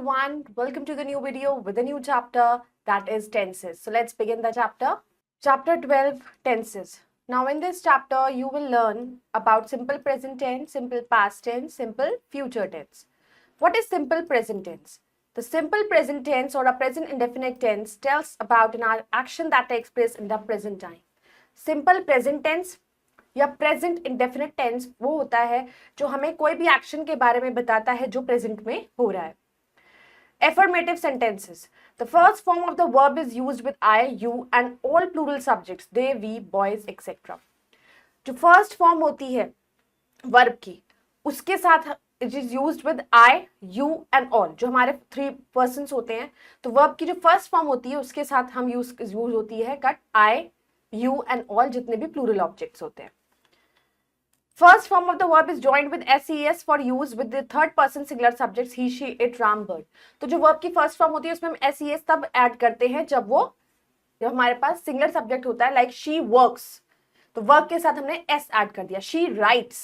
everyone. Welcome to the new video with a new chapter, that is tenses. So let's begin the chapter. Chapter 12, tenses. Now in this chapter, you will learn about simple present tense, simple past tense, simple future tense. What is simple present tense? The simple present tense or a present indefinite tense tells about an action that takes place in the present time. Simple present tense या present indefinite tense वो होता है जो हमें कोई भी action के बारे में बताता है जो प्रेजेंट में हो रहा है. Affirmative sentences. The first form of the verb is used with I, you and all plural subjects, they, we, boys, etc. जो फर्स्ट फॉर्म होती है वर्ब की उसके साथ it is used with I, you and all. जो हमारे 3 persons होते हैं तो वर्ब की जो फर्स्ट फॉर्म होती है उसके साथ हम यूज होती है cut I, you and all जितने भी प्लूरल ऑब्जेक्ट्स होते हैं. First form of the verb is joined with ses for use with the third person singular subjects he, she, it, ram, bird. तो जो verb की first form होती है उसमें हम ses तब ऐड करते हैं जब हमारे पास सिंगुलर सब्जेक्ट होता है, लाइक she works, तो वर्ब के साथ हमने s ऐड कर दिया. she writes.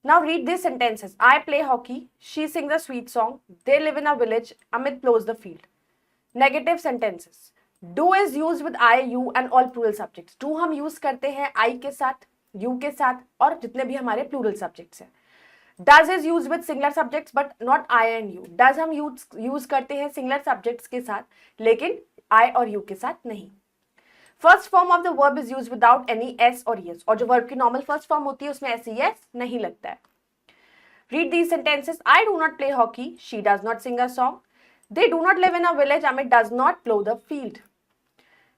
Now read these sentences. I play hockey, she sings a sweet song, they live in a village, Amit plows the field. Negative sentences. Do is used with I, you and all plural subjects. Do हम use करते हैं I के साथ, you के साथ और जितने भी हमारे प्लूरल सब्जेक्ट्स हैं. Does is used with singular subjects but not I and you. Does हम यूज करते हैं सिंगुलर सब्जेक्ट्स के साथ लेकिन I और you के साथ नहीं. First form of the verb is use without any S और यस, और जो वर्ब की नॉर्मल फर्स्ट फॉर्म होती है उसमें एस यस नहीं लगता है. Read these sentences. I do not play hockey, she does not sing a song, they do not live in a village, Amit does not plough the field.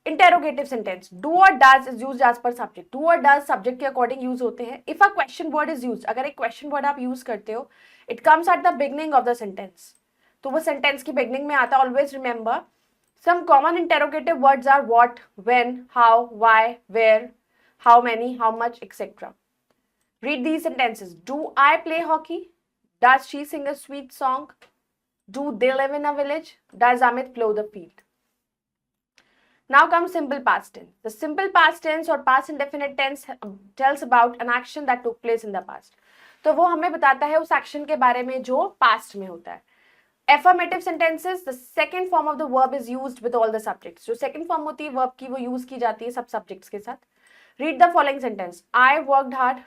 Interrogative sentence. Do और does is used as per subject. Do और does subject के according use होते हैं. If a question word is used, अगर एक question word आप use करते हो, it comes at the beginning of the sentence, तो वो सेंटेंस की बिगनिंग में आता है. Always remember some common interrogative words are what, when, how, why, where, how many, how much, etc. Read these sentences. Do I play hockey? Does she sing a sweet song? Do they live in a village? Does Amit plow the field? Now comes simple past tense. The simple past tense or past indefinite tense tells about an action that took place in the past. तो वो हमें बताता है उस action के बारे में जो पास्ट में होता है. Affirmative sentences, the second form of the verb is used with all the subjects. जो second form होती है verb की वो use की जाती है सब subjects के साथ. Read the following sentence. I worked hard,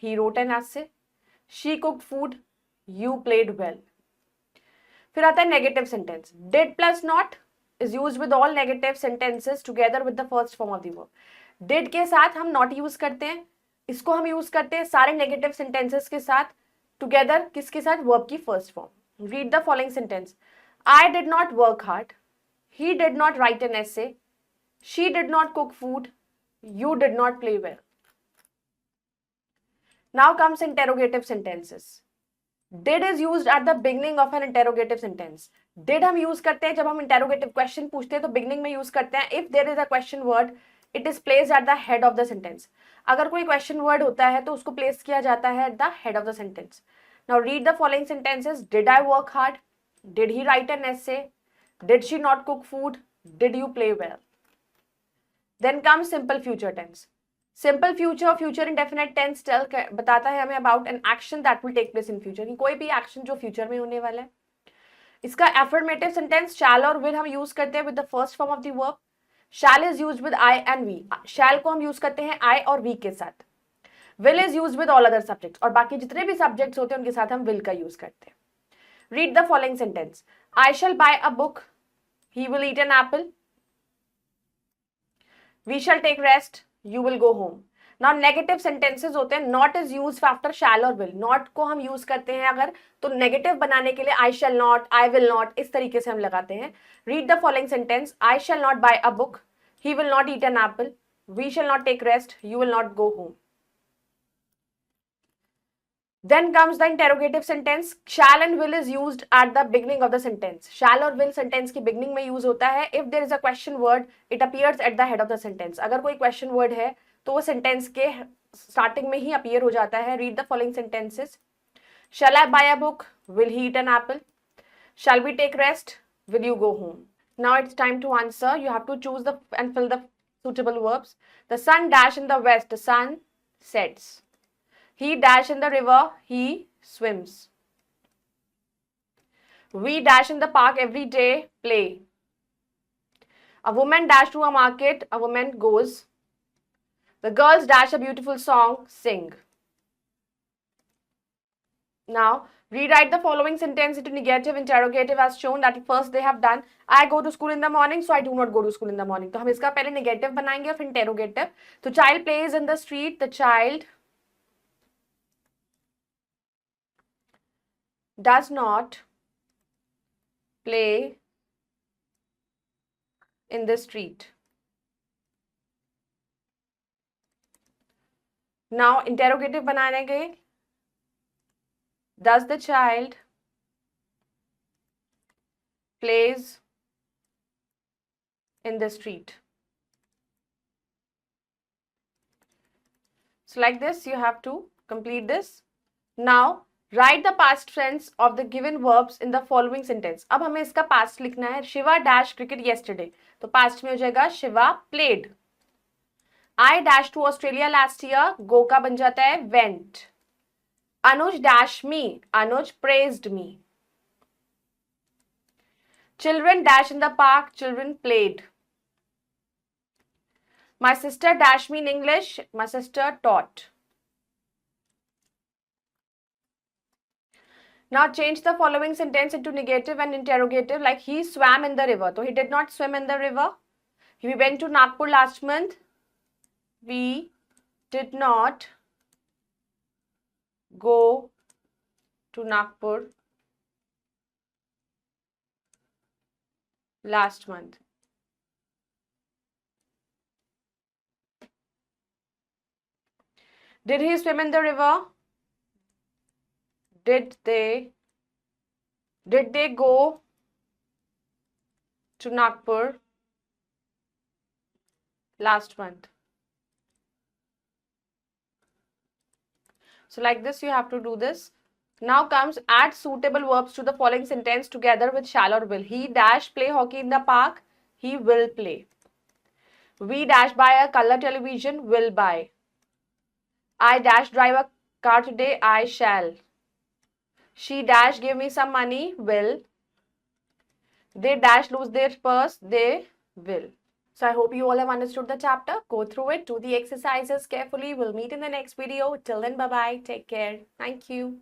he wrote an essay, she cooked food, you played well. फिर आता है negative sentence. Did plus not is used with all negative sentences together with the first form of the verb. Did के साथ हम not use करते हैं, इसको हम use करते हैं सारे negative sentences के साथ together किसके साथ, verb की first form. Read the following sentence. I did not work hard. He did not write an essay. She did not cook food. You did not play well. Now comes interrogative sentences. Did is used at the beginning of an interrogative sentence. Did हम use करते हैं जब हम interrogative question पूछते हैं तो beginning में use करते हैं. If there is a question word, it is placed at the head of the sentence. अगर कोई question word होता है तो उसको place किया जाता है at the head of the sentence. Now read the following sentences. Did I work hard? Did he write an essay? Did she not cook food? Did you play well? Then comes simple future tense. Simple future, future indefinite tense बताता है हमें about an action that will take place in future. कोई भी action जो future में होने वाला है. इसका affirmative sentence shall और will हम use करते हैं with the first form of the verb. Shall is used with I and we. Shall को हम use करते हैं I और we के साथ. Will is used with all other subjects, और बाकी जितने भी subjects होते हैं उनके साथ हम will का use करते हैं. Read the following sentence. I shall buy a book. He will eat an apple. We shall take rest. You will go home. Now negative sentences होते हैं. Not is used after shall और will. Not को हम use करते हैं अगर तो negative बनाने के लिए I shall not, I will not इस तरीके से हम लगाते हैं. Read the following sentence. I shall not buy a book. He will not eat an apple. We shall not take rest. You will not go home. Then comes the interrogative sentence. Shall and will is used at the beginning of the sentence. Shall और will sentence की beginning में use होता है. If there is a question word, it appears at the head of the sentence. अगर कोई question word है तो वो sentence के starting में ही appear हो जाता है. Read the following sentences. Shall I buy a book? Will he eat an apple? Shall we take rest? Will you go home? Now it's time to answer. You have to choose and fill the suitable verbs. The sun dash in the west. The sun sets. He dash in the river, he swims. We dash in the park every day, play. A woman dash to a market, a woman goes. The girls dash a beautiful song, sing. Now, rewrite the following sentence into negative interrogative as shown that first they have done. I go to school in the morning, so I do not go to school in the morning. तो हम इसका पहले negative बनाएंगे और फिर interrogative. तो child plays in the street. The child does not play in the street. Now, interrogative बनाने गए. Does the child plays in the street? So like this, you have to complete this. Now, write the past tense of the given verbs in the following sentence. अब हमें इसका past लिखना है. Shiva dashed cricket yesterday. तो past में हो जाएगा Shiva played. I dashed to Australia last year. Go का बन जाता है went. Anuj dashed me. Anuj praised me. Children dashed in the park. Children played. My sister dashed me in English. My sister taught. Now change the following sentence into negative and interrogative, like he swam in the river. So he did not swim in the river. We went to Nagpur last month. We did not go to Nagpur last month. Did he swim in the river? Did they go to Nagpur last month? So like this, you have to do this. Now comes add suitable verbs to the following sentence together with shall or will. He dash play hockey in the park. He will play. We dash buy a color television. Will buy. I dash drive a car today. I shall. She dash give me some money. Will. They dash lose their purse. They will. So I hope you all have understood the chapter. Go through it. Do the exercises carefully. We'll meet in the next video. Till then, bye-bye. Take care. Thank you.